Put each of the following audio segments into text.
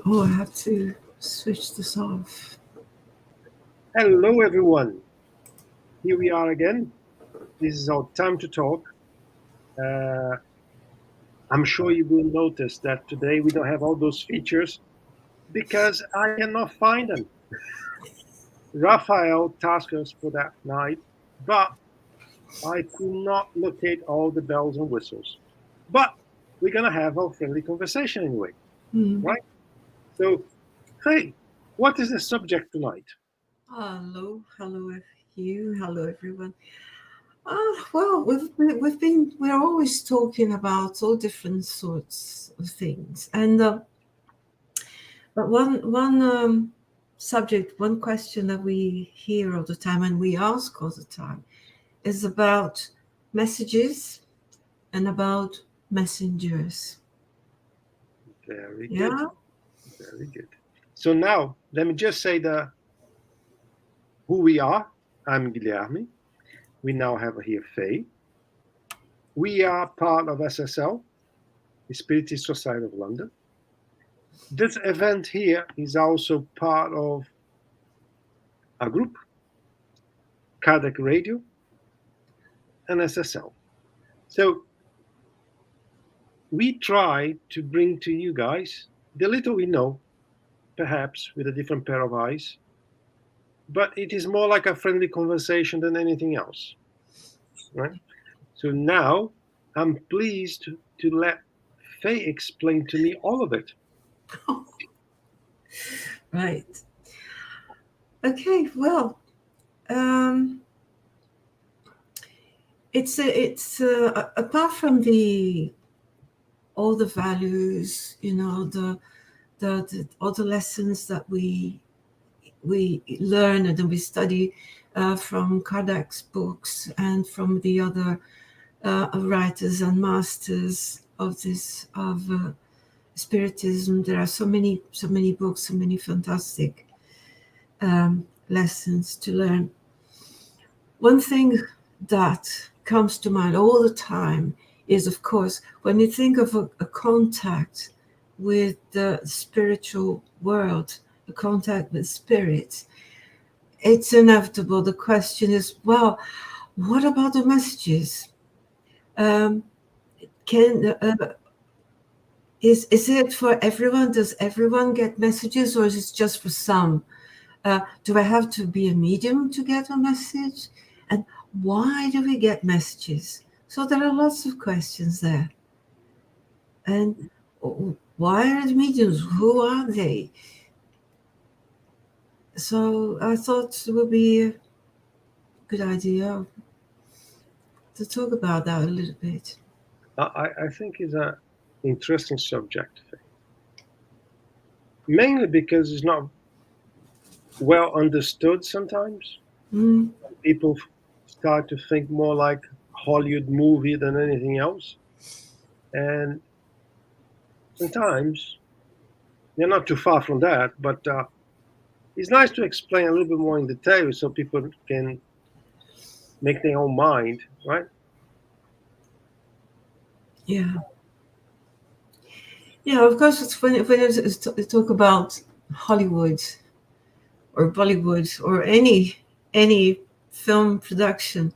Oh, I have to switch this off. Hello, everyone. Here we are again. This is our time to talk. Uh, I'm sure you will notice that today we don't have all those features because I cannot find them. Raphael tasked us for that night, but I could not locate all the bells and whistles. But we're going to have a friendly conversation anyway, Hmm. right? So, hey, what is the subject tonight? Hello, hello everyone. Well, we're always talking about all different sorts of things, and but one subject, one question that we hear all the time and we ask all the time is about messages and about messengers. Very good. Yeah. Very good. So now, let me just say who we are. I'm Guilherme. We now have here Faye. We are part of SSL, the Spiritist Society of London. This event here is also part of a group, Cardiac Radio, and SSL. So we try to bring to you guys the little we know, perhaps with a different pair of eyes, but it is more like a friendly conversation than anything else, right? So now I'm pleased to let Faye explain to me all of it. Right. Okay. Well, um, it's apart from the all the values, the all the lessons that we learn and we study from Kardec's books and from the other writers and masters of this of Spiritism. There are so many books, so many fantastic lessons to learn. One thing that comes to mind all the time is, of course, when you think of a contact with the spiritual world, a contact with spirits, it's inevitable. The question is, well, what about the messages? Um, can is it for everyone? Does everyone get messages, or is it just for some? Do I have to be a medium to get a message? And why do we get messages? So there are lots of questions there. And why are the mediums? Who are they? So I thought it would be a good idea to talk about that a little bit. I think it's an interesting subject, Faye. Mainly because it's not well understood sometimes. Mm, People start to think more like Hollywood movie than anything else. And sometimes they're not too far from that, but it's nice to explain a little bit more in detail so people can make their own mind, right? yeah, yeah. Of course, it's when it's talk about Hollywood or Bollywood or any film production.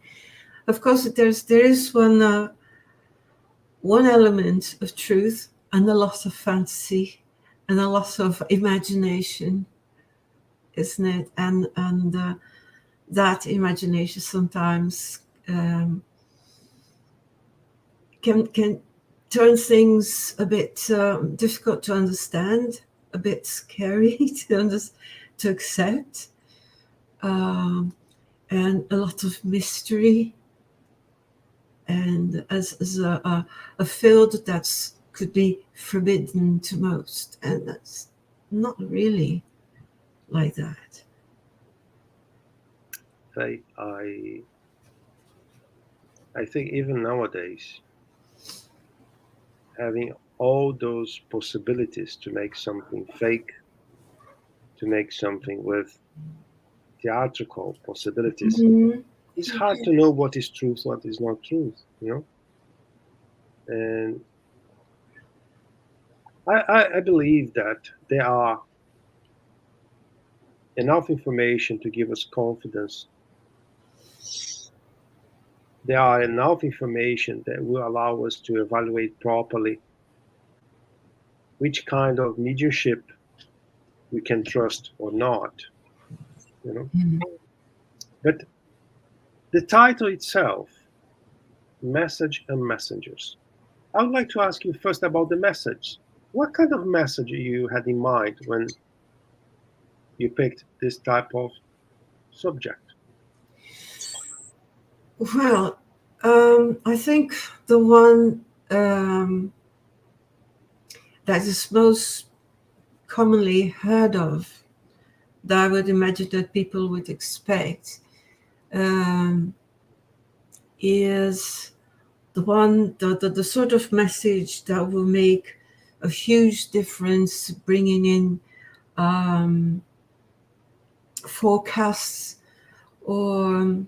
Of course, there is one element of truth and a lot of fantasy and a lot of imagination, isn't it? And that imagination sometimes can turn things a bit difficult to understand, a bit scary to accept, um, and a lot of mystery. And as a field that's could be forbidden to most, and that's not really like that. I think even nowadays, having all those possibilities to make something fake, to make something with theatrical possibilities, Mhm. it's hard to know what is truth, what is not truth, you know? And I believe that there are enough information to give us confidence. There are enough information that will allow us to evaluate properly which kind of mediumship we can trust or not, you know. But the title itself, Message and Messengers. I would like to ask you first about the message. What kind of message you had in mind when you picked this type of subject? Well, I think the one that is most commonly heard of, that I would imagine that people would expect, is the one, the sort of message that will make a huge difference, bringing in forecasts or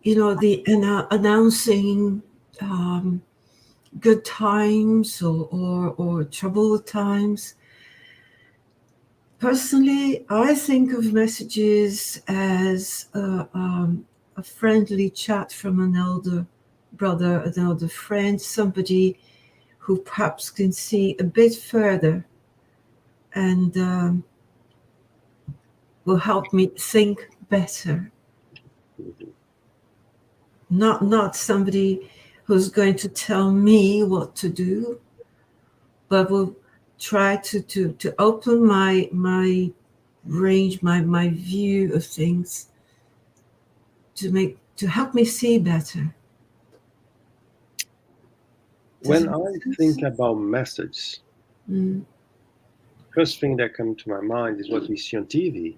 the announcing good times or troubled times. Personally, I think of messages as a friendly chat from an elder brother, an elder friend, somebody who perhaps can see a bit further and will help me think better. Not somebody who's going to tell me what to do, but will try to open my range, my view of things, to help me see better. When I think about message, first thing that comes to my mind is what we see on TV,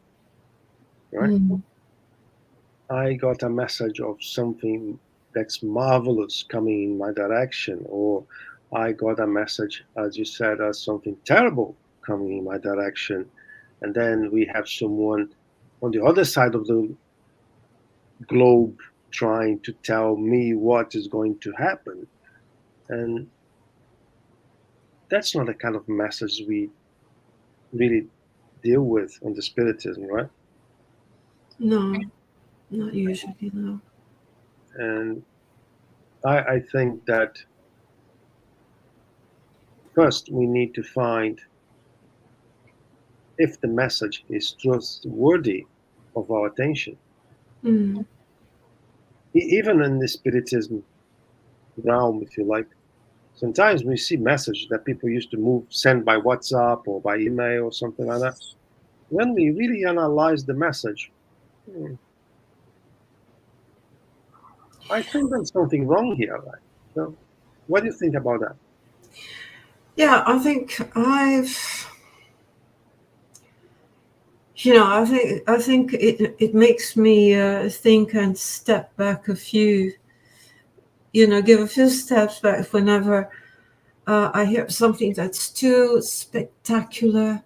right? I got a message of something that's marvelous coming in my direction, or I got a message, as you said, as something terrible coming in my direction. And then we have someone on the other side of the globe trying to tell me what is going to happen. And that's not the kind of message we really deal with on the Spiritism, right? No, not usually, no. And I think that first we need to find if the message is trustworthy of our attention. Even in the Spiritism realm, if you like, sometimes we see messages that people used to send by WhatsApp or by email or something like that. When we really analyze the message, I think there's something wrong here. Right? So, what do you think about that? Yeah, I think I think it makes me think and step back a few, give a few steps back whenever I hear something that's too spectacular,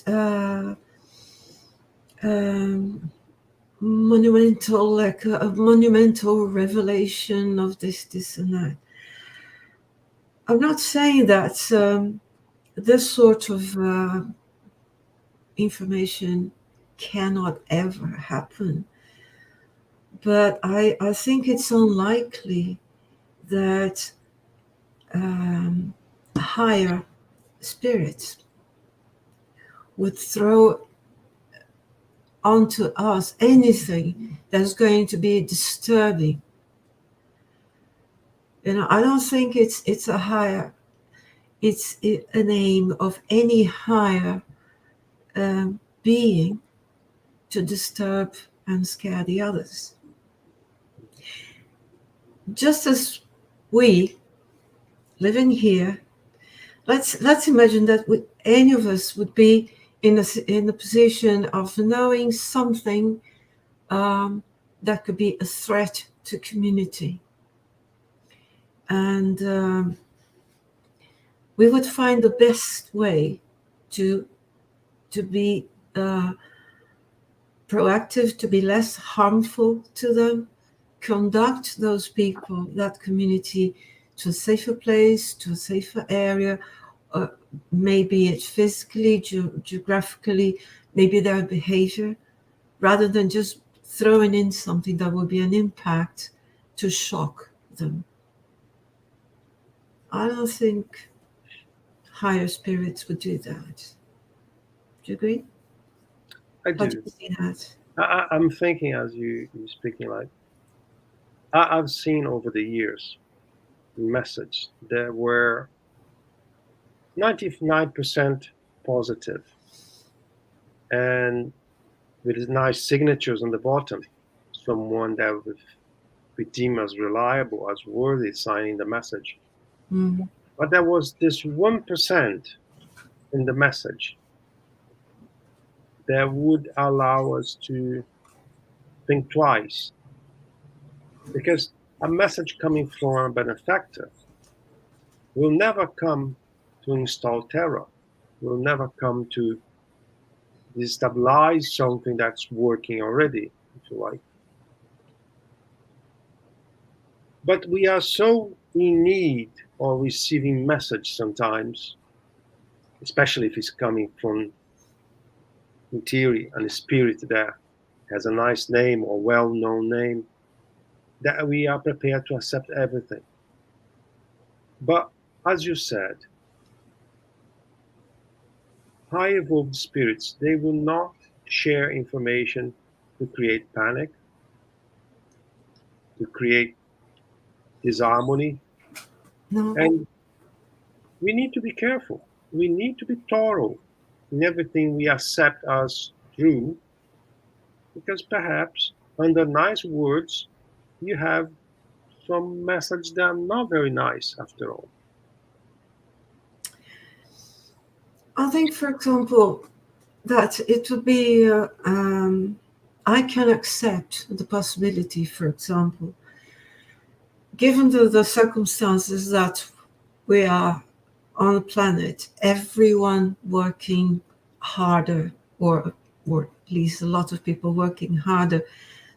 uh, monumental, like a monumental revelation of this and that. I'm not saying that this sort of information cannot ever happen, but I think it's unlikely that higher spirits would throw onto us anything that's going to be disturbing. I don't think it's an aim of any higher being to disturb and scare the others. Just as we living here, let's imagine that any of us would be in the position of knowing something that could be a threat to community, and we would find the best way to be proactive, to be less harmful to them, conduct those people, that community, to a safer place, to a safer area, maybe it's physically, geographically, maybe their behavior, rather than just throwing in something that will be an impact to shock them. I don't think higher spirits would do that. Do you agree? I How do do. you see that? I'm thinking as you're speaking, like I've seen over the years messages that were 99% positive and with nice signatures on the bottom. Someone that we deem as reliable, as worthy, signing the message. Mm. But there was this 1% in the message that would allow us to think twice. Because a message coming from a benefactor will never come to install terror, will never come to destabilize something that's working already, if you like. But we are so in need of receiving message sometimes, especially if it's coming from, in theory, a spirit that has a nice name or well-known name, that we are prepared to accept everything. But as you said, high evolved spirits, they will not share information to create panic, to create disharmony. No. And we need to be careful. We need to be thorough in everything we accept as true, because perhaps under nice words, you have some messages that are not very nice after all. I think, for example, that it would be, I can accept the possibility, for example, given the circumstances that we are on the planet, everyone working harder, or at least a lot of people working harder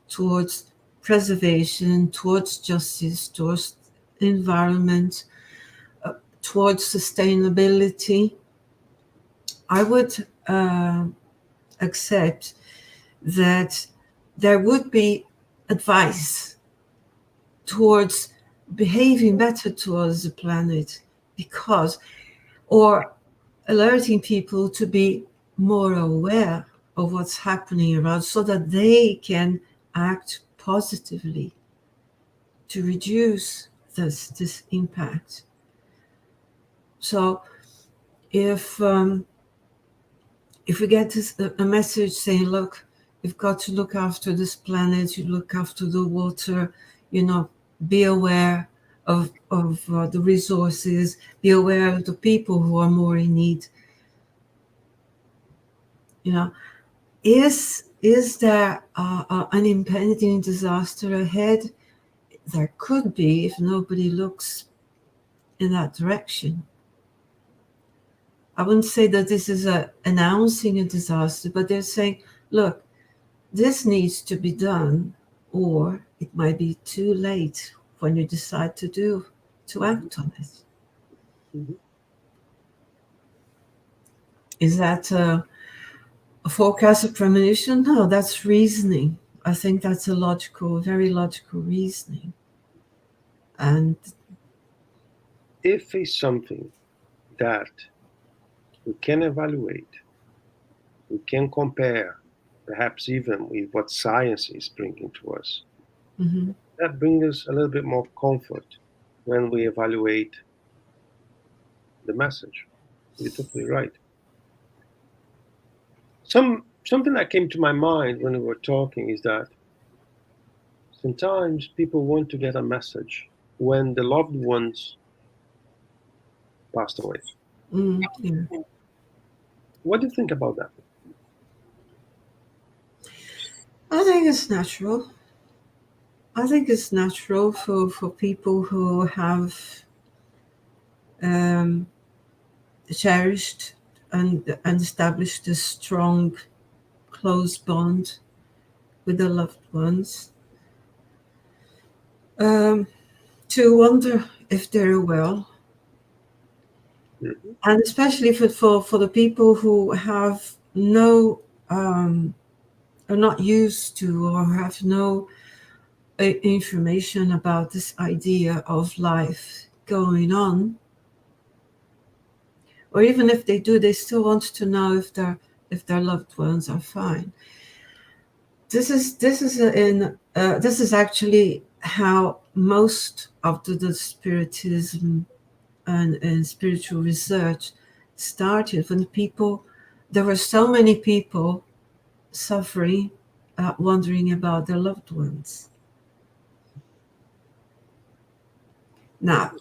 towards preservation, towards justice, towards environment, towards sustainability. I would accept that there would be advice towards behaving better towards the planet, because, or alerting people to be more aware of what's happening around, so that they can act positively to reduce this impact. So if we get a message saying, look, you've got to look after this planet, you look after the water, be aware of the resources, be aware of the people who are more in need. Is there an impending disaster ahead? There could be, if nobody looks in that direction. I wouldn't say that this is announcing a disaster, but they're saying, look, this needs to be done, or it might be too late when you decide to act on it. Mm-hmm. Is that a forecast of premonition? No, that's reasoning. I think that's a very logical reasoning. And if it's something that we can evaluate, we can compare, perhaps even with what science is bringing to us, mm-hmm. that brings us a little bit more comfort when we evaluate the message. You're totally right. Something that came to my mind when we were talking is that sometimes people want to get a message when the loved ones passed away. Yeah. What do you think about that? I think it's natural. I think it's natural for people who have cherished and established a strong, close bond with their loved ones. to wonder if they're well. Mhm. And especially for the people who have no, are not used to or have no information about this idea of life going on, or even if they do, they still want to know if their loved ones are fine. This is actually how most of the spiritism and spiritual research started. When there were so many people suffering, wondering about their loved ones. Now,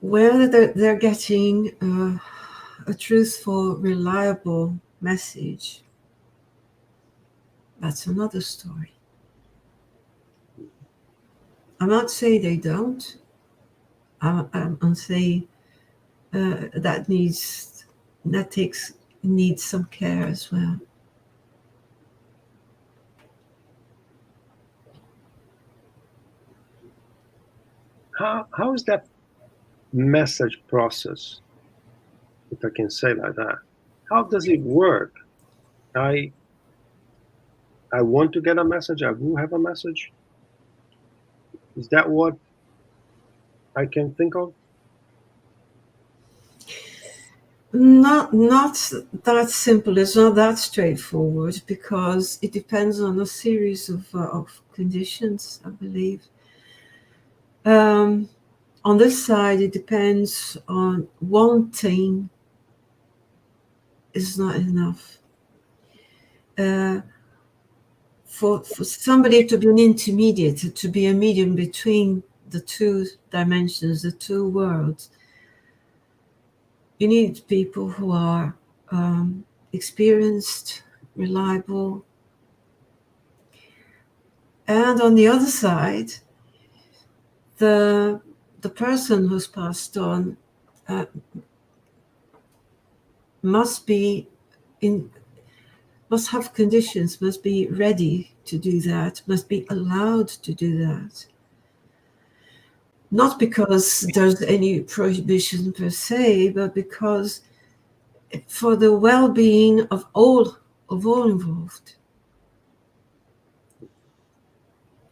whether they're getting a truthful, reliable message, that's another story. I'm not saying they don't. I'm saying that needs some care as well. How is that message process, if I can say like that? How does it work? I want to get a message. I will have a message. Is that what I can think of? Not that simple. It's not that straightforward because it depends on a series of conditions, I believe. On this side, it depends on wanting is not enough. For somebody to be an intermediate, to be a medium between the two dimensions, the two worlds, you need people who are experienced, reliable. And on the other side, the person who's passed on must have conditions, must be ready to do that, must be allowed to do that. Not because there's any prohibition per se, but because for the well-being of all involved.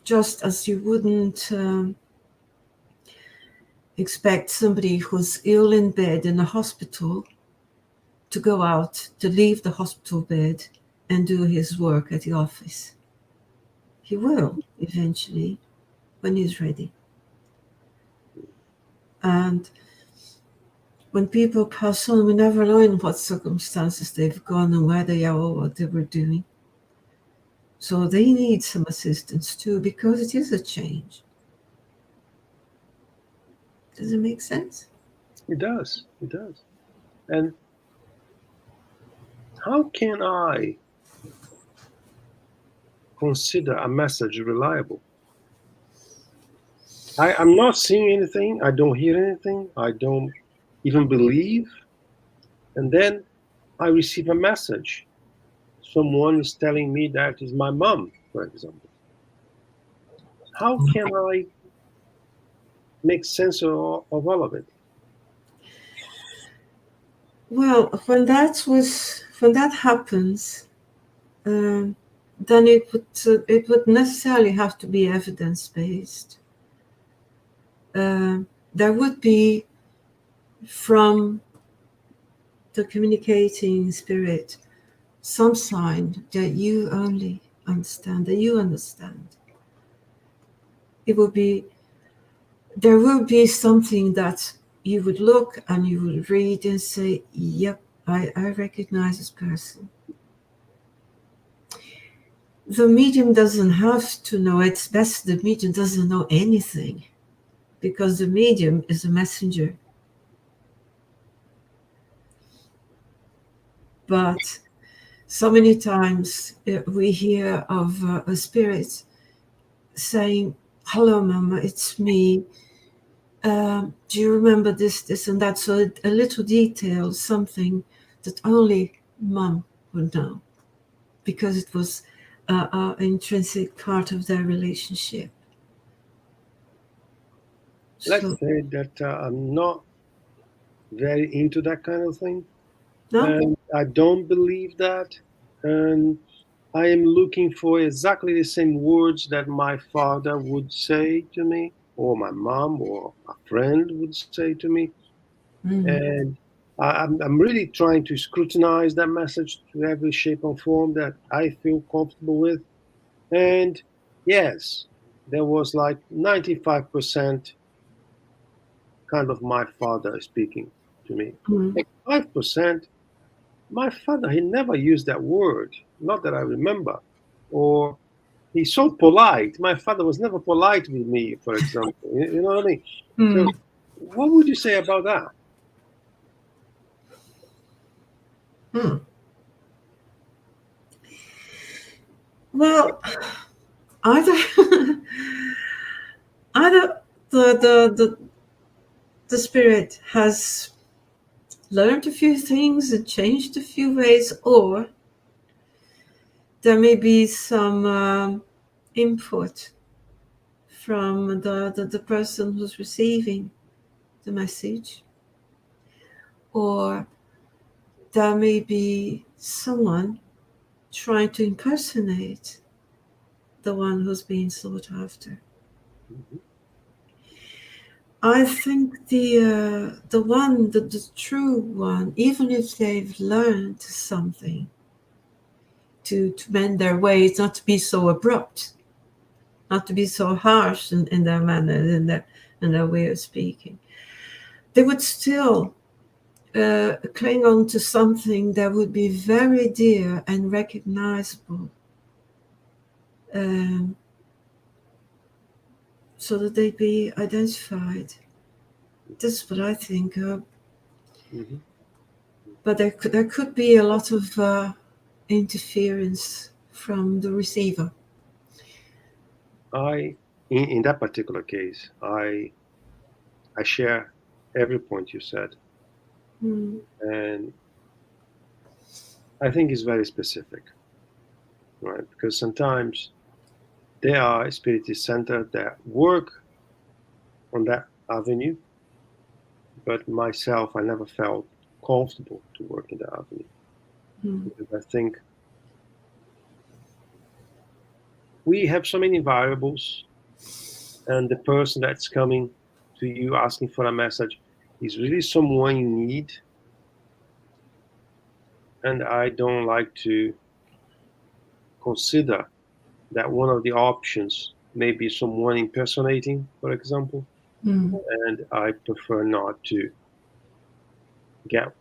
Just as you wouldn't expect somebody who's ill in bed in a hospital to go out, to leave the hospital bed and do his work at the office. He will eventually when he's ready. And when people pass on, we never know in what circumstances they've gone and where they are or what they were doing. So they need some assistance too, because it is a change. Does it make sense? It does. It does. And how can I consider a message reliable? I'm not seeing anything. I don't hear anything. I don't even believe. And then I receive a message. Someone is telling me that is my mom, for example. How can I make sense of all of it? Well, when that happens, then it would necessarily have to be evidence-based. There would be from the communicating spirit some sign that you only understand, that you understand. There will be something that you would look and you would read and say, yep, I recognize this person. The medium doesn't have to know. It's best the medium doesn't know anything, because the medium is a messenger. But so many times we hear of a spirit saying, hello, Mama, it's me. Do you remember this and that? So a little detail, something that only Mom would know, because it was an intrinsic part of their relationship. let's So, say that I'm not very into that kind of thing. no? And I don't believe that. And I am looking for exactly the same words that my father would say to me, or my mom, or a friend would say to me. Mm. And I'm really trying to scrutinize that message to every shape or form that I feel comfortable with. And yes, there was like 95% kind of my father speaking to me. Mm. Like 5%, my father, he never used that word, not that I remember. Or he's so polite. My father was never polite with me, for example. You know what I mean? So, Mm. what would you say about that? Mm. Well, either either the spirit has learned a few things and changed a few ways, or there may be some input from the person who's receiving the message, or there may be someone trying to impersonate the one who's being sought after. Mhm. I think the true one, even if they've learned something to mend their ways, not to be so abrupt, not to be so harsh in their manner, in their way of speaking, they would still cling on to something that would be very dear and recognizable, um, so that they'd be identified. This is what I think. Mhm. But there could be a lot of interference from the receiver. In that particular case, I share every point you said, Mm. and I think it's very specific, right? Because sometimes there are spiritist centers that work on that avenue, but myself, I never felt comfortable to work in that avenue Mm. because I think we have so many variables, and the person that's coming to you asking for a message is really someone you need, and I don't like to consider that one of the options may be someone impersonating, for example, Mm. and I prefer not to get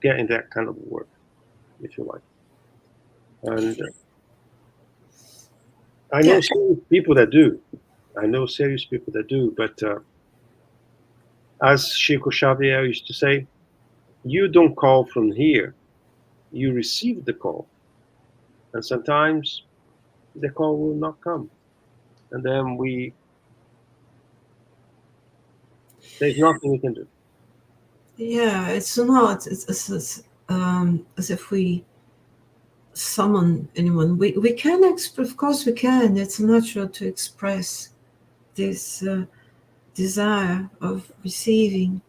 get in that kind of work, if you like. And I know Yeah. serious people that do. I know serious people that do, but as Chico Xavier used to say, you don't call from here, you receive the call. And sometimes the call will not come. And then there's nothing we can do. Yeah, it's not. It's as if we summon anyone. We can express, of course, we can. It's natural to express this desire of receiving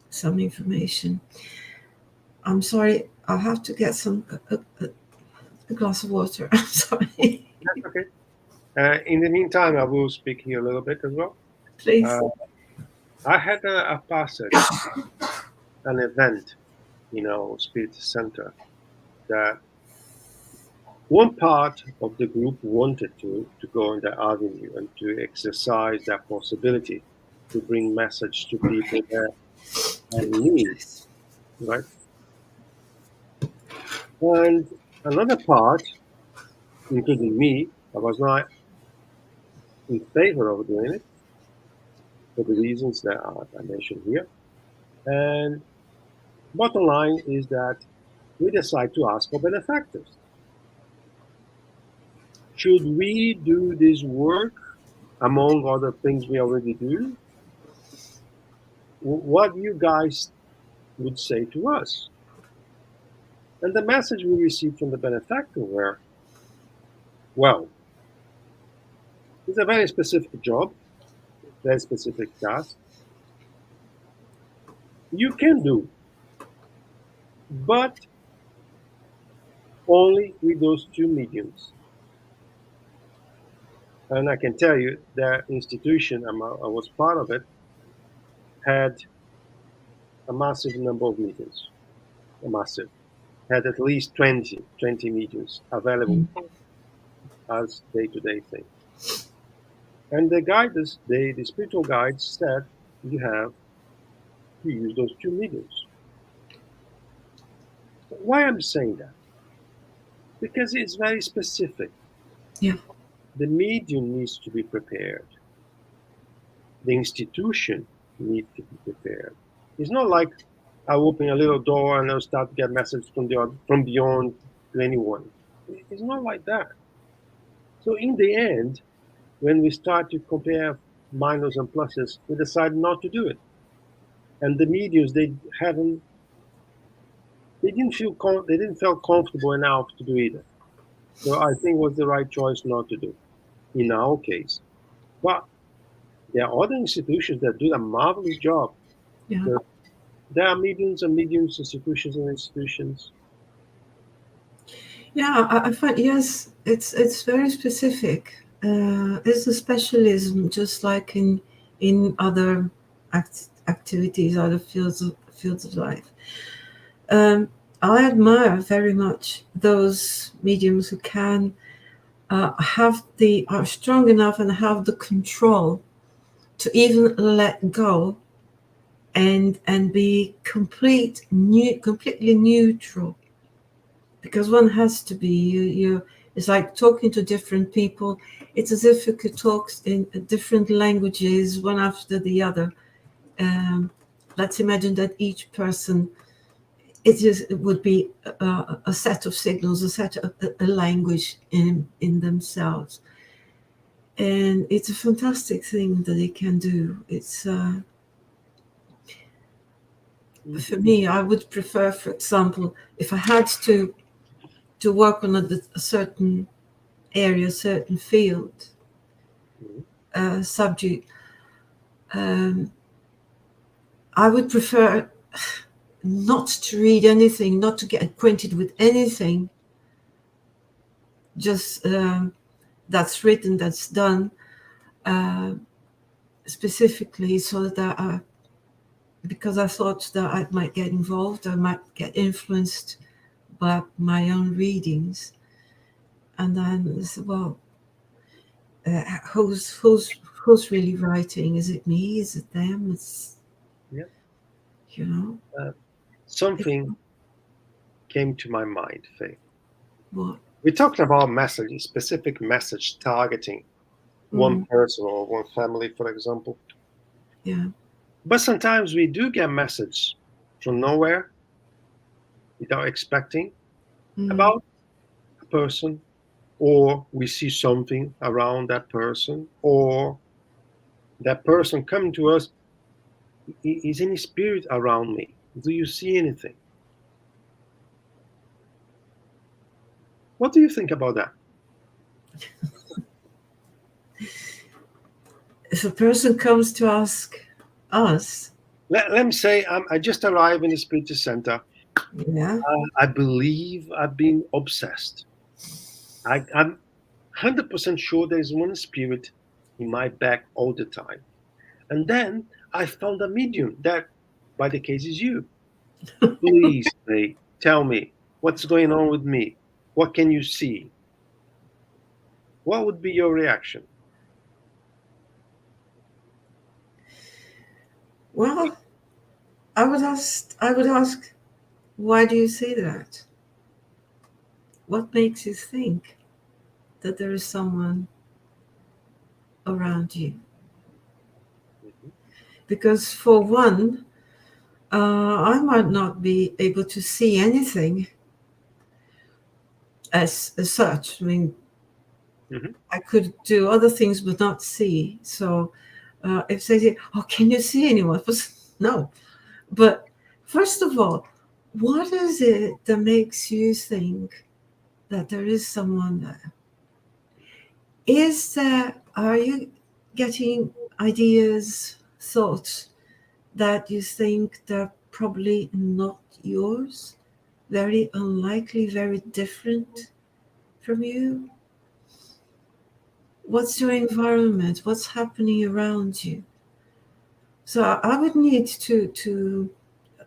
some information. I'm sorry. I'll have to get a glass of water. I'm sorry. That's okay. In the meantime, I will speak here a little bit as well. Please. Uh, I had a passage, an event, Spirit Center, that one part of the group wanted to go on that avenue and to exercise that possibility to bring message to people that are in need, right? And another part, including me, I was not in favor of doing it for the reasons that I mentioned here. And bottom line is that we decide to ask for benefactors. Should we do this work among other things we already do? What you guys would say to us? And the message we received from the benefactor were, well, it's a very specific job. very specific task, you can do, but only with those two mediums. And I can tell you that institution I was part of it had a massive number of mediums, a massive, had at least 20 mediums available as day-to-day thing. And the guides, the spiritual guides said you have to use those two mediums. Why I'm saying that? Because it's very specific. Yeah. The medium needs to be prepared. The institution needs to be prepared. It's not like I open a little door and I'll start to get messages from beyond to anyone. It's not like that. So in the end, when we start to compare minus and pluses, we decide not to do it. And the mediums, they didn't feel comfortable enough to do either. So I think it was the right choice not to do in our case. But there are other institutions that do a marvelous job. Yeah. There are mediums and mediums, institutions and institutions. Yeah, I find, yes, it's very specific. It's a specialism, just like in other activities, other fields of life. I admire very much those mediums who can are strong enough and have the control to even let go and be completely neutral. Because one has to be, you it's like talking to different people. It's as if you could talk in different languages, one after the other. Let's imagine that each person, it would be a set of signals, a language in themselves. And it's a fantastic thing that they can do. It's for me, I would prefer, for example, if I had to work on a certain area, certain field, subject, I would prefer not to read anything, not to get acquainted with anything, just that's written, that's done, specifically, so that because I thought that I might get involved, I might get influenced by my own readings. And then, well, who's really writing? Is it me? Is it them? It's, yeah. You know. Something came to my mind, Faye. What? We're talking about message, specific message targeting one person or one family, for example. Yeah. But sometimes we do get message from nowhere without expecting about a person, or we see something around that person, or that person coming to us. Is any spirit around me? Do you see anything? What do you think about that? If a person comes to ask us, let me say I just arrived in the Spiritist Center. Yeah. I believe I've been obsessed. I'm 100% sure there's one spirit in my back all the time. And then I found a medium that, by the case, is you. Please, Faye, tell me what's going on with me. What can you see? What would be your reaction? Well, I would ask, why do you say that? What makes you think that there is someone around you? Because for one, I might not be able to see anything as such. I mean, I could do other things but not see. So if they say, "Oh, can you see anyone?" No. But first of all, what is it that makes you think that there is someone there? Are you getting ideas, thoughts that you think they're probably not yours, very unlikely, very different from you? What's your environment? What's happening around you? So I would need to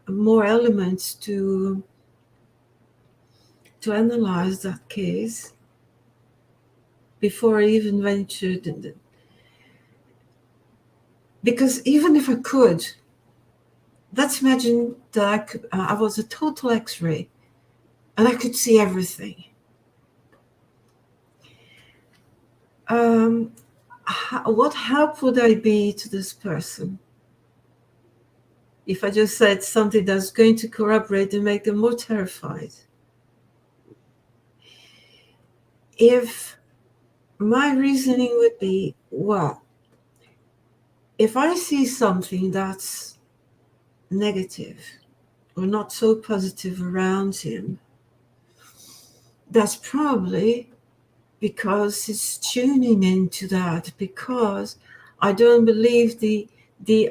more elements to analyze that case before I even ventured. Because even if I could, let's imagine that I was a total X-ray and I could see everything. What help would I be to this person if I just said something that's going to corroborate and make them more terrified? If my reasoning would be, well, if I see something that's negative or not so positive around him, that's probably because it's tuning into that, because I don't believe the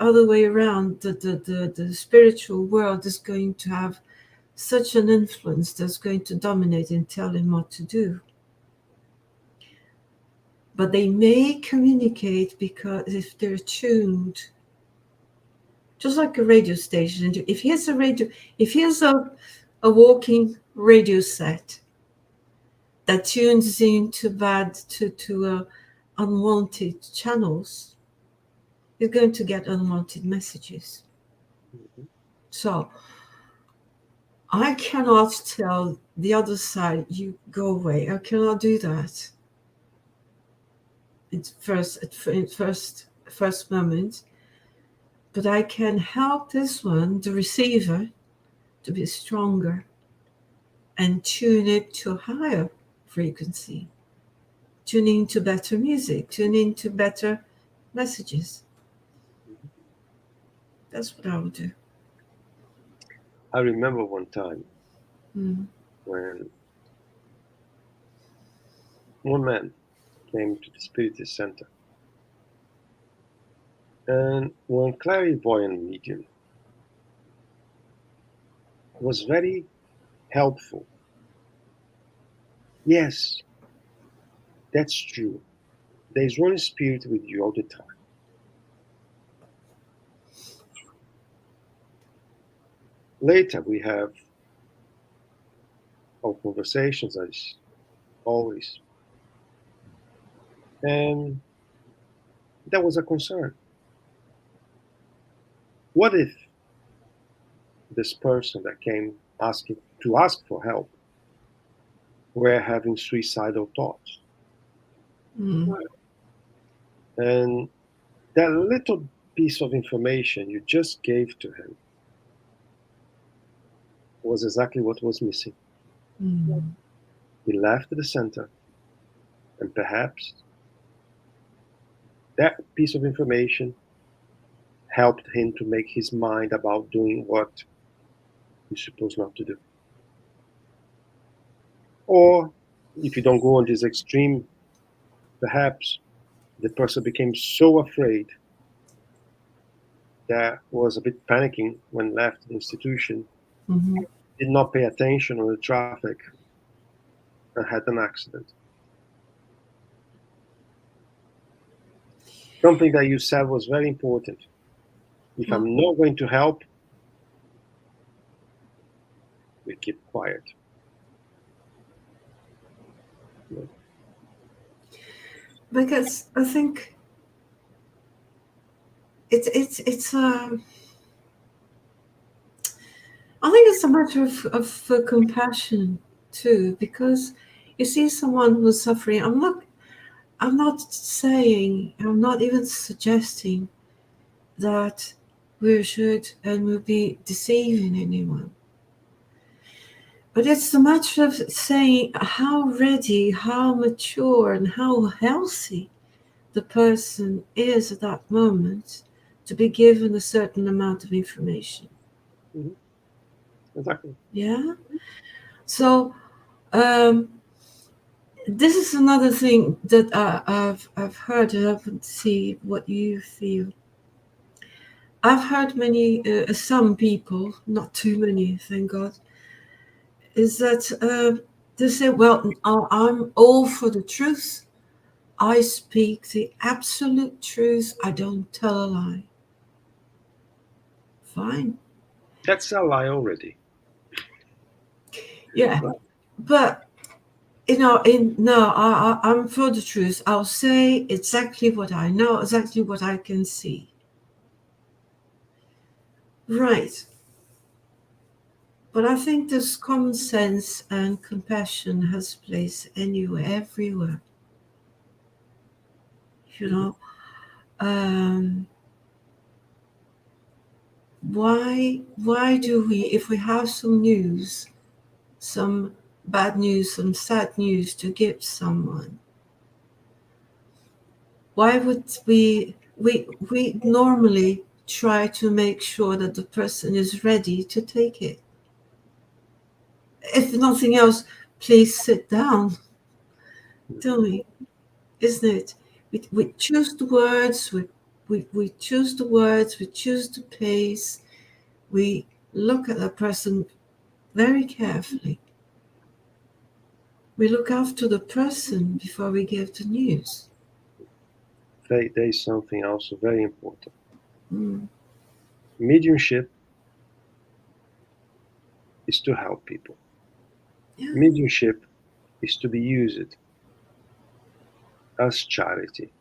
other way around, the spiritual world is going to have such an influence that's going to dominate and tell him what to do. But they may communicate because if they're tuned, just like a radio station. If he has a walking radio set that tunes into unwanted channels, you're going to get unwanted messages. Mm-hmm. So I cannot tell the other side, you go away. I cannot do that. It's first moment. But I can help this one, the receiver, to be stronger and tune it to a higher frequency. Tune into better music, tune into better messages. That's what I would do. I remember one time when one man came to the Spiritist Center, and one clairvoyant medium was very helpful. Yes, that's true. There's one spirit with you all the time. Later, we have our conversations as always. And that was a concern. What if this person that came asking to ask for help were having suicidal thoughts? And that little piece of information you just gave to him was exactly what was missing. He left the center, and perhaps that piece of information helped him to make his mind about doing what he's supposed not to do. Or if you don't go on this extreme, perhaps the person became so afraid that was a bit panicking when left the institution, did not pay attention on the traffic, and had an accident. Something that you said was very important. If I'm not going to help, we keep quiet. Because I think it's I think it's a matter of compassion too, because you see someone who's suffering. I'm not saying, I'm not even suggesting that we should and will be deceiving anyone. But it's a matter of saying how ready, how mature, and how healthy the person is at that moment to be given a certain amount of information. Exactly. Yeah. So this is another thing that I've heard. I haven't see what you feel. I've heard some people, not too many, thank God, is that they say, well, I'm all for the truth. I speak the absolute truth. I don't tell a lie. Fine. That's a lie already. Yeah. But, I'm for the truth. I'll say exactly what I know, exactly what I can see. Right. But I think this common sense and compassion has place anywhere, everywhere. You know, why do we, if we have some news, some bad news, some sad news to give someone, why would we normally try to make sure that the person is ready to take it? If nothing else, please sit down. Tell me, isn't it? We choose the words, we choose the words, we choose the pace, we look at the person very carefully. We look after the person before we give the news. There is something also very important. Mm. Mediumship is to help people. Yeah. Mediumship is to be used as charity.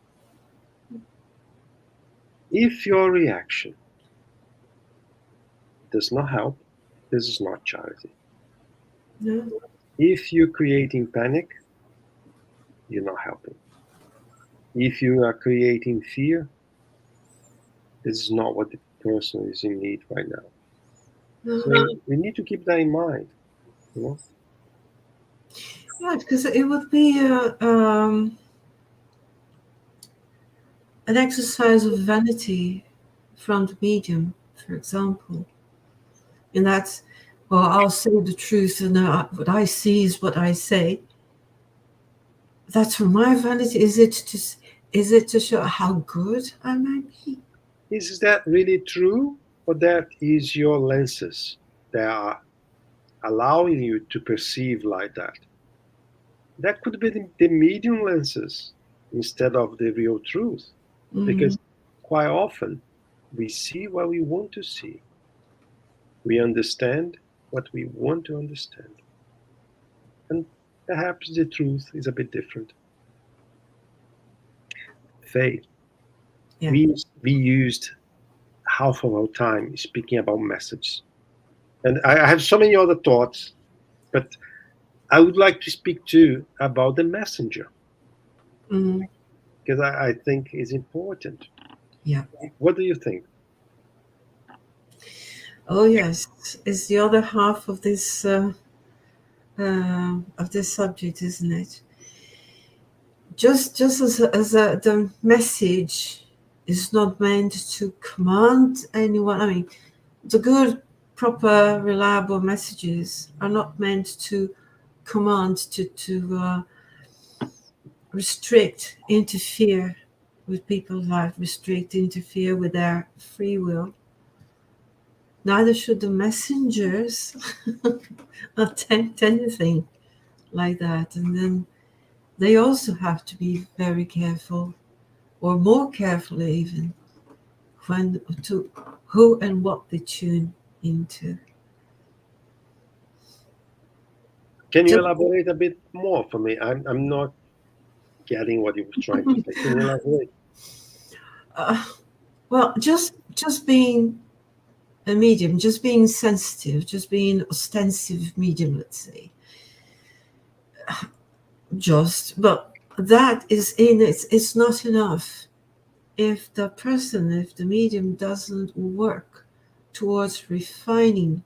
If your reaction does not help, this is not charity. No. If you're creating panic, you're not helping. If you are creating fear, this is not what the person is in need right now. No. So we need to keep that in mind. You know? Yeah, because it would be an exercise of vanity from the medium, for example. And that's, well, I'll say the truth, and what I see is what I say. That's for my vanity. Is it to show how good I might be? Is that really true, or that is your lenses that are allowing you to perceive like that? That could be the medium lenses instead of the real truth, because quite often we see what we want to see. We understand what we want to understand. And perhaps the truth is a bit different. Faye, Yeah. we used half of our time speaking about messages. And I have so many other thoughts, but I would like to speak too about the messenger, because I think it's important. Yeah. What do you think? Oh yes, it's the other half of this subject, isn't it? Just as the message is not meant to command anyone. I mean, the good, proper, reliable messages are not meant to command, to restrict, interfere with people's life, restrict, interfere with their free will. Neither should the messengers attempt anything like that. And then they also have to be very careful, or more careful even, when to who and what they tune into. Can you elaborate a bit more for me? I'm not getting what you were trying to say. Can you elaborate? Well, just being a medium, just being sensitive, just being an ostensive medium, let's say. But that is in it. It's not enough if the medium doesn't work towards refining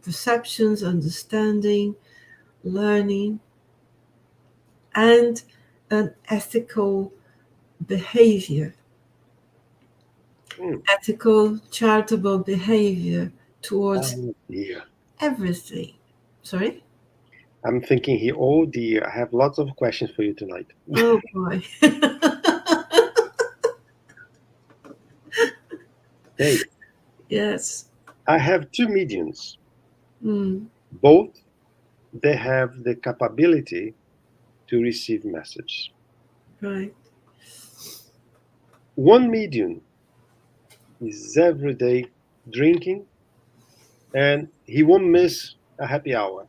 perceptions, understanding, learning, and an ethical behavior, ethical, charitable behavior towards everything. Sorry? I'm thinking here, oh dear, I have lots of questions for you tonight. Oh boy. Hey, Yes. I have two mediums. Mm, Both, they have the capability to receive message. right. One medium is every day drinking, and he won't miss a happy hour.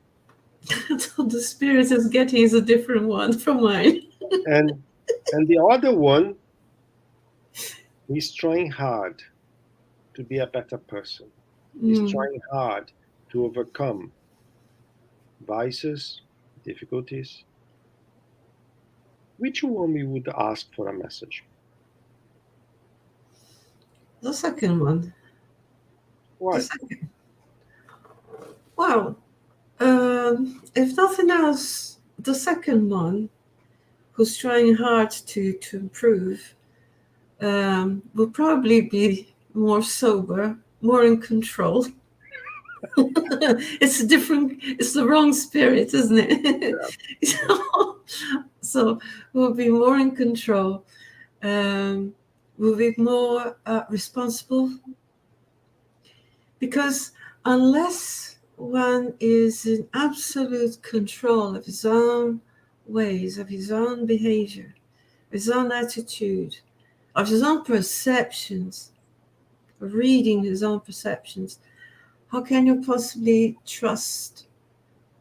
So the spirit is getting is a different one from mine. And the other one is trying hard to be a better person. He's Mm. trying hard to overcome vices, difficulties. Which one we would ask for a message? The second one. The Why? second. Well, if nothing else, the second one, who's trying hard to improve, will probably be more sober, more in control. It's a different, it's the wrong spirit, isn't it? So we'll be more in control. We'll be more responsible, because unless one is in absolute control of his own ways, of his own behavior, his own attitude, of his own perceptions, reading his own perceptions, how can you possibly trust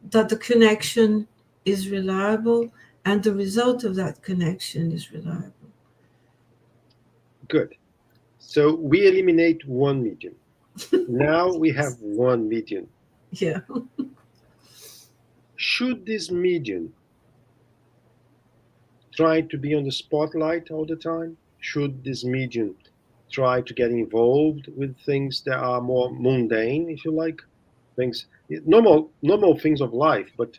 that the connection is reliable and the result of that connection is reliable? Good. So we eliminate one medium. Now we have one medium. Yeah. Should this medium try to be on the spotlight all the time? Should this medium try to get involved with things that are more mundane, if you like? Things, normal things of life, but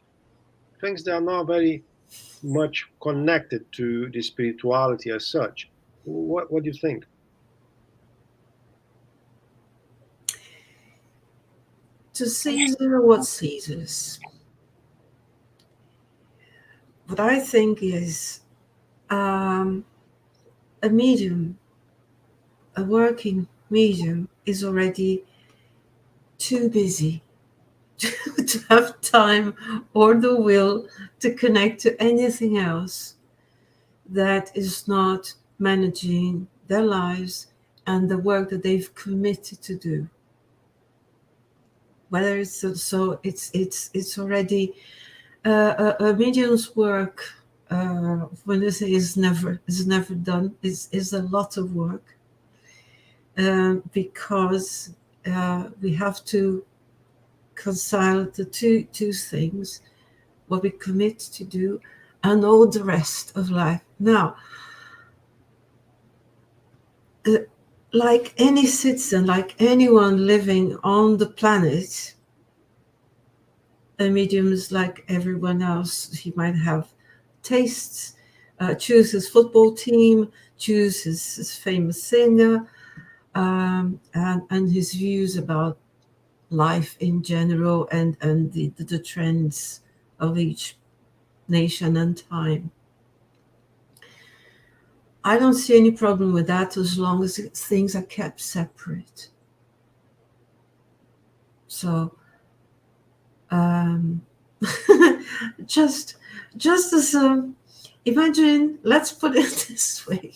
things that are not very much connected to the spirituality as such. What do you think? To Caesar what Caesar's. What I think is a medium, a working medium, is already too busy to have time or the will to connect to anything else that is not managing their lives and the work that they've committed to do. Whether it's so, it's already a medium's work. When they say is never done, is a lot of work, because we have to reconcile the two things: what we commit to do and all the rest of life. Now, like any citizen, like anyone living on the planet, a medium is like everyone else. He might have tastes, choose his football team, choose his famous singer, and his views about life in general, and the trends of each nation and time. I don't see any problem with that as long as things are kept separate. So just as imagine, let's put it this way.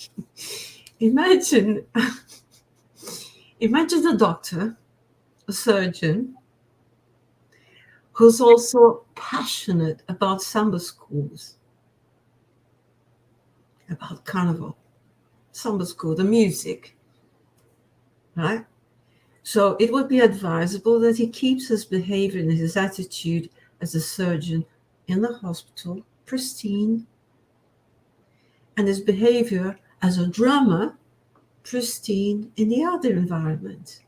Imagine a doctor, a surgeon, who's also passionate about samba schools, about carnival, samba school, the music, right? So it would be advisable that he keeps his behavior and his attitude as a surgeon in the hospital pristine, and his behavior as a drummer pristine in the other environment.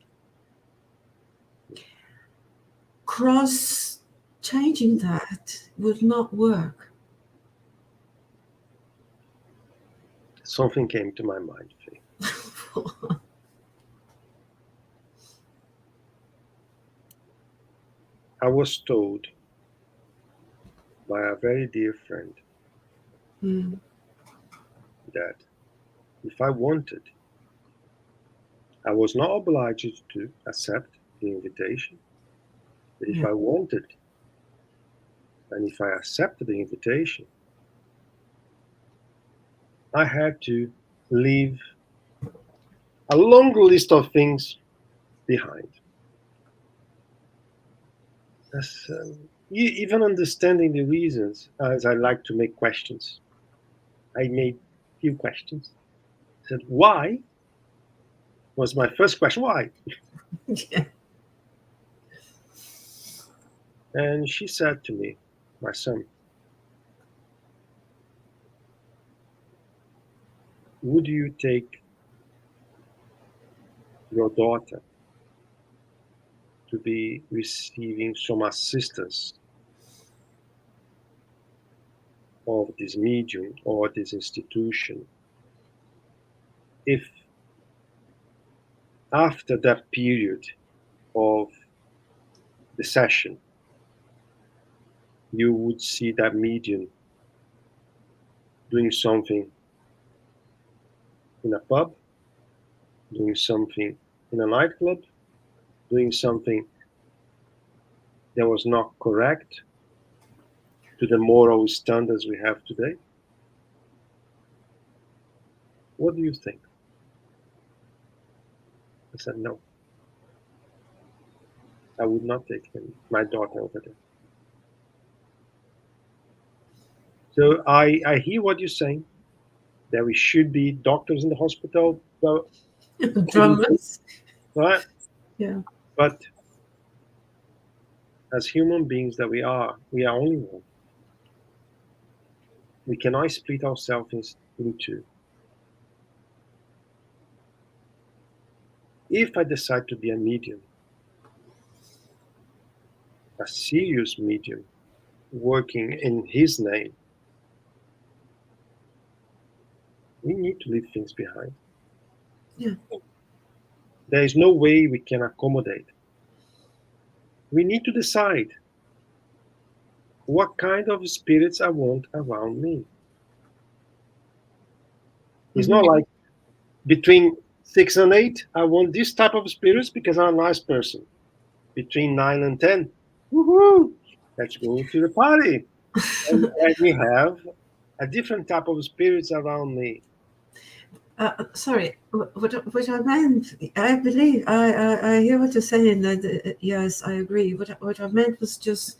Cross changing that would not work. Something came to my mind, Faye. I was told by a very dear friend Mm. that if I wanted, I was not obliged to accept the invitation. But if Yeah. I wanted, and if I accepted the invitation, I had to leave a long list of things behind. As, even understanding the reasons, as I like to make questions, I made few questions. I said, why? Was my first question, why? Yeah. And she said to me, my son, would you take your daughter to be receiving some assistance of this medium or this institution if after that period of the session you would see that medium doing something in a pub, doing something in a nightclub, doing something that was not correct to the moral standards we have today? What do you think? I said, no, I would not take my daughter over there. So I hear what you're saying, that we should be doctors in the hospital, well, Drummers. right? Yeah. But as human beings that we are only one. We cannot split ourselves into. If I decide to be a medium, a serious medium, working in his name, we need to leave things behind. Yeah. There is no way we can accommodate. We need to decide what kind of spirits I want around me. It's not like between 6 and 8, I want this type of spirits because I'm a nice person. Between 9 and 10, woohoo, let's go to the party. And we have a different type of spirits around me. Sorry, what I meant, I believe, I hear what you're saying, that yes, I agree. What I meant was just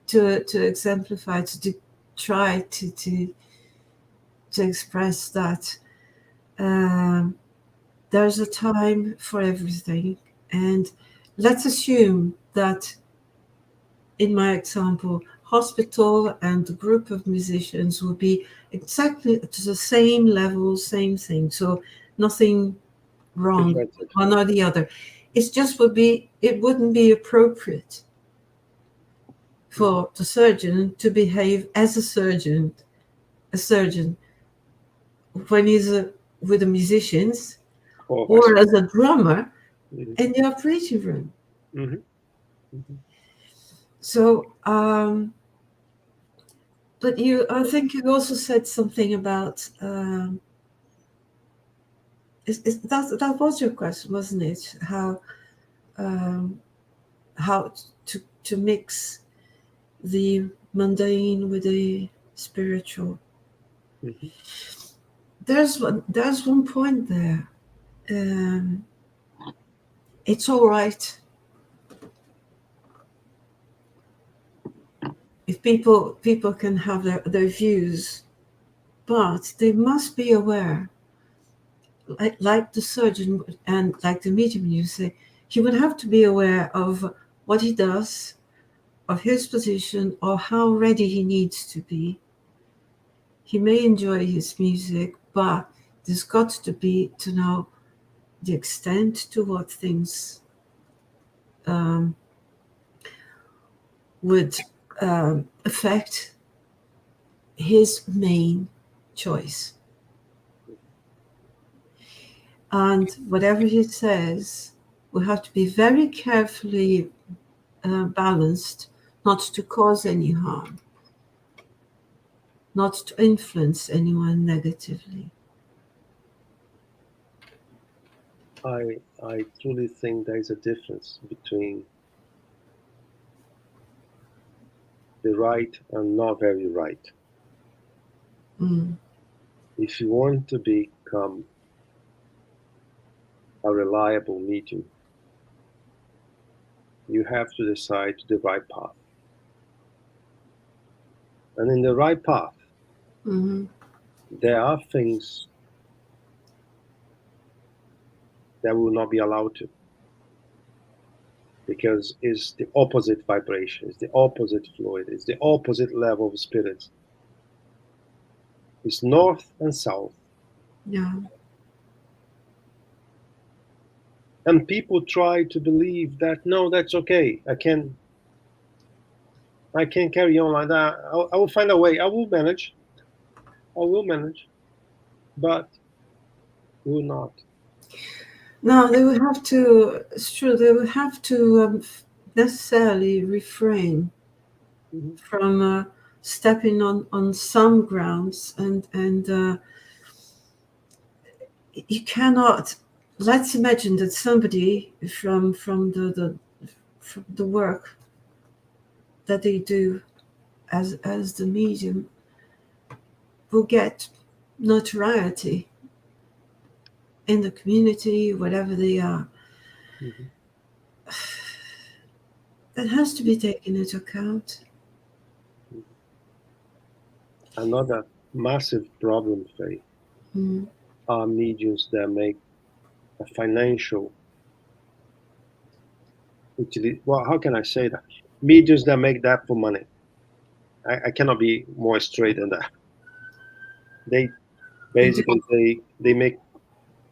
to exemplify, to try to express that there's a time for everything. And let's assume that, in my example, hospital and a group of musicians will be exactly to the same level, same thing. So nothing wrong with one or the other. It just it wouldn't be appropriate for the surgeon to behave as a surgeon when he's with the musicians or as a drummer in the operating room. Mm-hmm. Mm-hmm. So, but I think you also said something about, that was your question, wasn't it? How to mix the mundane with the spiritual. Mm-hmm. There's one point there. It's all right if people can have their views, but they must be aware, like the surgeon and like the medium, you say, he would have to be aware of what he does, of his position, or how ready he needs to be. He may enjoy his music, but there's got to know the extent to what things would affect his main choice. And whatever he says will have to be very carefully balanced, not to cause any harm. not to influence anyone negatively. I truly think there is a difference between the right and not very right. Mm. If you want to become a reliable medium, you have to decide the right path. And in the right path, Mm-hmm. there are things that will not be allowed to, because it's the opposite vibration, it's the opposite fluid, it's the opposite level of spirits. It's north and south. Yeah. And people try to believe that, no, that's okay. I can carry on like that. I will find a way. I will manage. But will not. No, they would have to. It's true. They would have to necessarily refrain Mm-hmm. from stepping on some grounds, and you cannot. Let's imagine that somebody from the work that they do as the medium will get notoriety in the community, whatever they are. Mm-hmm. That has to be taken into account. Another massive problem, Faye, Mm. are mediums that make a financial utility. Well, how can I say that? Mediums that make that for money. I cannot be more straight than that. They basically they make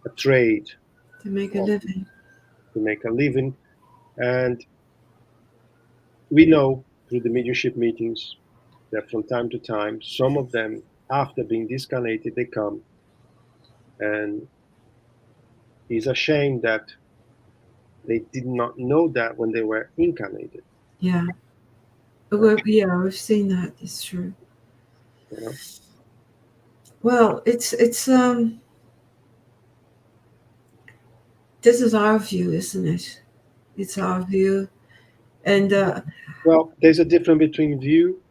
a trade, To make a or living. to make a living, and we know through the mediumship meetings that from time to time, some of them, after being discarnated, they come, and it's a shame that they did not know that when they were incarnated. Yeah. Uh, Yeah, we've seen that. It's true. you know? Well, it's this is our view, isn't it? It's our view, and Well, there's a difference between view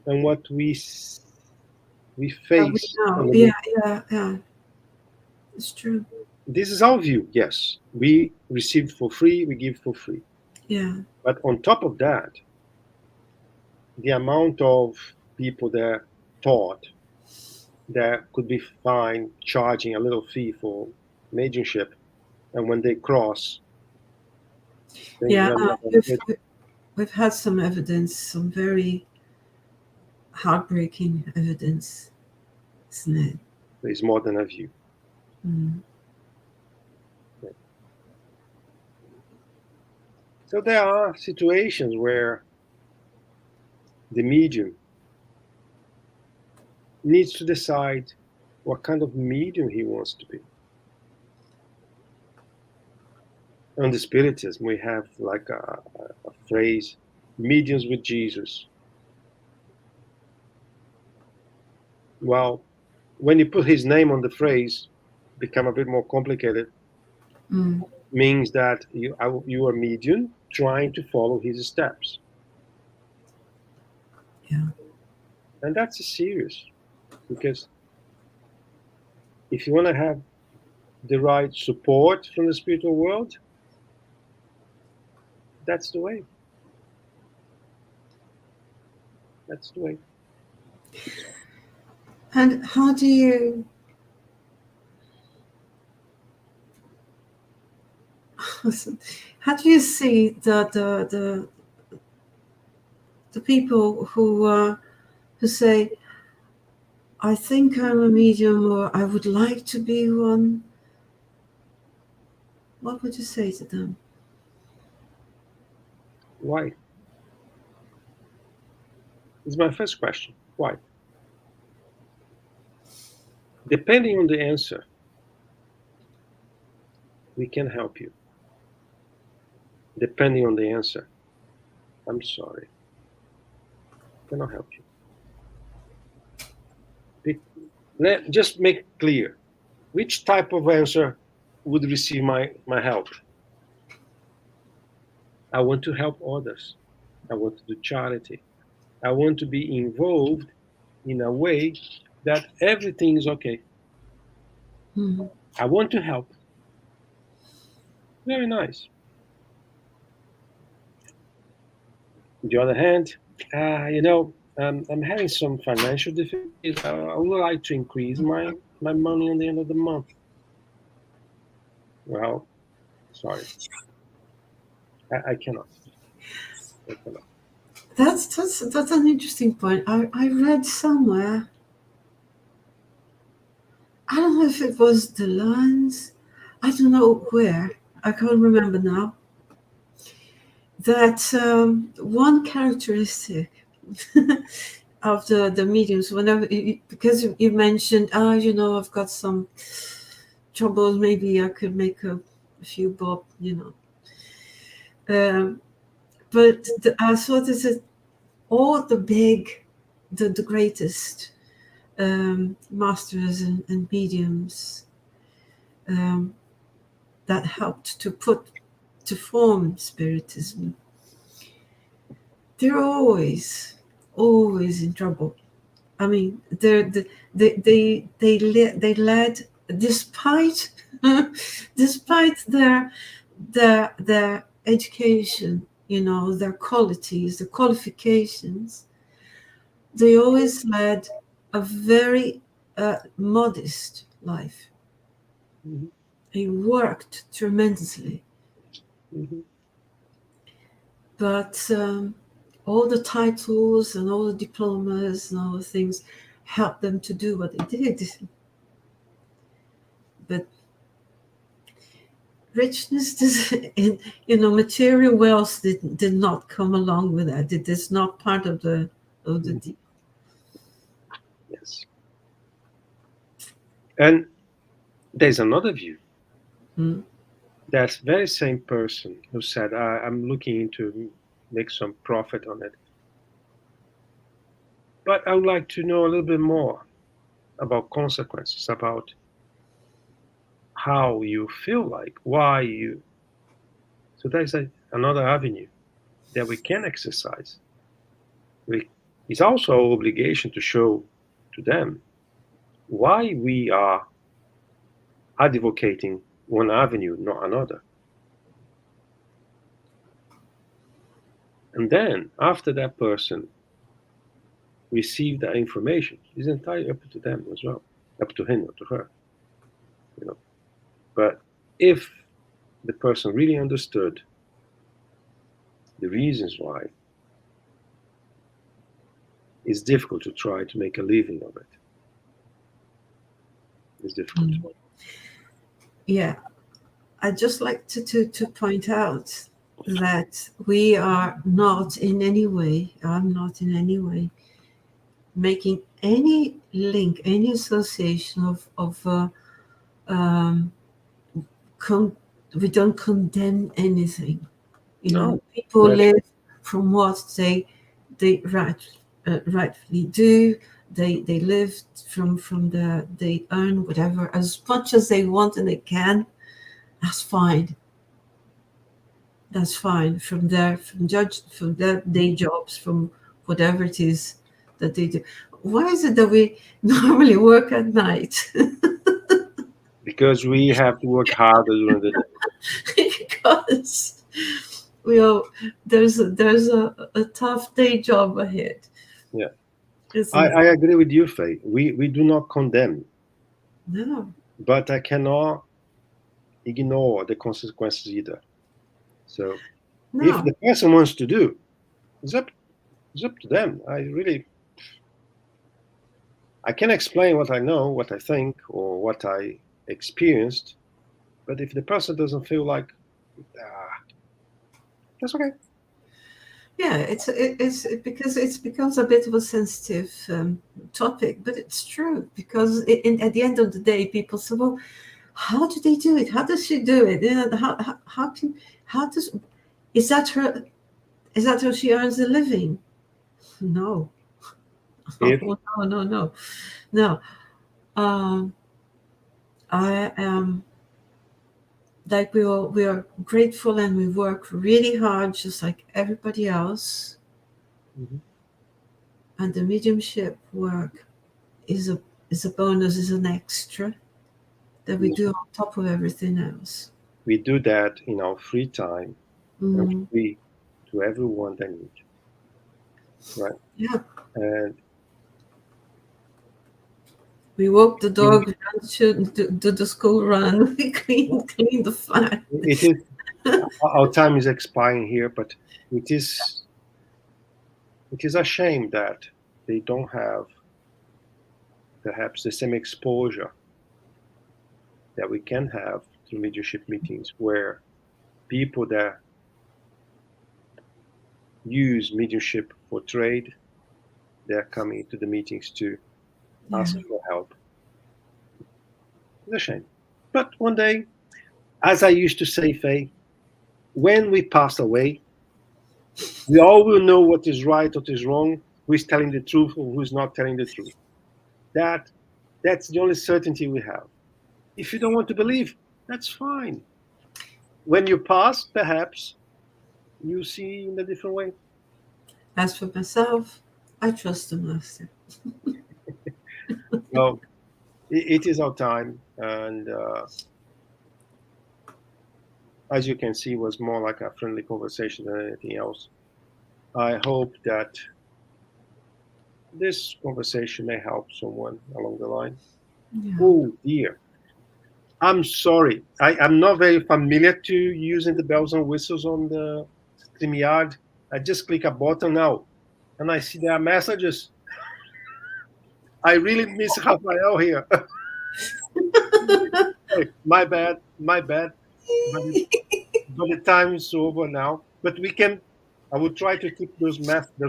and what we we face on know. the Yeah, media. yeah. It's true. This is our view. Yes, we receive for free, we give for free. Yeah, But on top of that, the amount of people that taught that could be fine charging a little fee for mediumship, and when they cross, things yeah. are No, not very good. we've had some evidence, some very heartbreaking evidence, isn't it? There's more than a view. Mm. So there are situations where the medium needs to decide what kind of medium he wants to be. On the Spiritism, we have like a phrase, mediums with Jesus. Well, when you put his name on the phrase, become a bit more complicated. Mm. Means that you are medium trying to follow his steps, Yeah, and that's serious, because if you want to have the right support from the spiritual world, that's the way. That's the way. and how do you? How do you see the people who say, "I think I'm a medium," or "I would like to be one"? What would you say to them? Why? It's my first question. Why? Depending on the answer, we can help you. Depending on the answer, I'm sorry, I cannot help you. Let just make it clear. Which type of answer would receive my help? I want to help others. I want to do charity. I want to be involved in a way that everything is okay. Mhm. I want to help. Very nice. On the other hand, I'm having some financial difficulties. I would like to increase my money at the end of the month. Well, sorry, I cannot. I cannot. That's an interesting point. I read somewhere. I don't know if it was the lines. I don't know where. I can't remember now. That one characteristic of the mediums, whenever because you mentioned, I've got some troubles. Maybe I could make a few bob, but I saw this as all the greatest masters and mediums that helped to form Spiritism. They're always in trouble. I mean, they led despite despite their education, their qualities, their qualifications. They always led a very modest life. Mhm. They worked tremendously, Mhm. but all the titles and all the diplomas and all the things helped them to do what they did. But richness doesn't, material wealth did not come along with that. It is not part of the deal. Yes. And there's another view. Hmm? That very same person who said, I'm looking to make some profit on it. But I would like to know a little bit more about consequences, about how you feel like, why you. So there's another avenue that we can exercise. It's also our obligation to show to them why we are advocating one avenue, not another. And then, after that person receive that information, it's entirely up to them as well, up to him or to her. You know. But if the person really understood the reasons why, it's difficult to try to make a living of it. It's difficult. Mm. Yeah, I'd just like to point out that we are not in any way, I'm not in any way making any link, any association um, we don't condemn anything. No, People not live from what they rightfully do. They live from they earn whatever as much as they want and they can. That's fine. That's fine from their day jobs, from whatever it is that they do. Why is it that we normally work at night? because we have to work harder during the day. Because we all there's a tough day job ahead, Yeah, isn't it? I agree with you, Faye. We do not condemn, No, but I cannot ignore the consequences either. So if no. the person wants to do, it's up it's up to them. I can explain what I know, what I think, or what I experienced, but if the person doesn't feel like, ah, that's okay. Yeah, because it becomes a bit of a sensitive topic, but it's true because at the end of the day, people say, "Well, how do they do it? How does she do it? How does is that her? Is that how she earns a living?" No, If no, no, no, no. I am like we are grateful, and we work really hard, just like everybody else. Mhm. And the mediumship work is a bonus, is an extra that we do on top of everything else. We do that in our free time, and Mm. free to everyone that needs, right? Yeah. And We walk the dog, do the school run, we clean the flat. it is our time is expiring here, but it is a shame that they don't have perhaps the same exposure that we can have through mediumship meetings, where people that use mediumship for trade, they're coming to the meetings to ask for help. It's a shame. But one day, as I used to say, Faye, when we pass away, we all will know what is right, what is wrong, who is telling the truth, or who is not telling the truth. That's the only certainty we have. If you don't want to believe, that's fine. When you pass, perhaps you see in a different way. As for myself, I trust the master. Well, it is our time, and as you can see, it was more like a friendly conversation than anything else. I hope that this conversation may help someone along the line. Yeah. Oh dear. I'm sorry. I'm not very familiar to using the bells and whistles on the StreamYard. I just click a button now, and I see there are messages. I really miss Rafael here. My bad. But the time is over now. But we can. I will try to keep those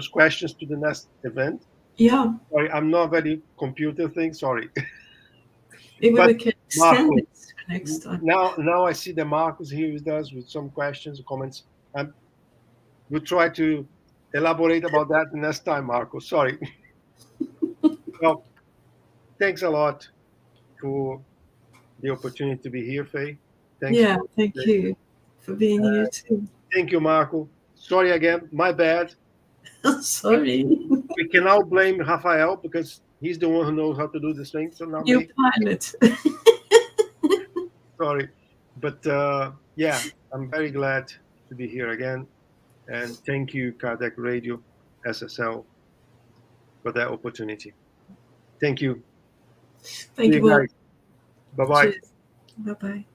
questions to the next event. Yeah. Sorry, I'm not very computer thing. Sorry. Maybe But we can extend Marco, it next time. now I see that Marcos here with us with some questions, comments. We'll try to elaborate about that next time, Marco. Sorry. Well, thanks a lot for the opportunity to be here, Faye. Thanks. Yeah, thank you for being here too. Thank you, Marco. Sorry again, my bad. Sorry. We can now blame Rafael because he's the one who knows how to do this thing. So now You me. pilot. Sorry. But yeah, I'm very glad to be here again. And thank you, Kardec Radio, SSL, for that opportunity. Thank you. Thank See you you both. guys. Bye-bye. Bye bye.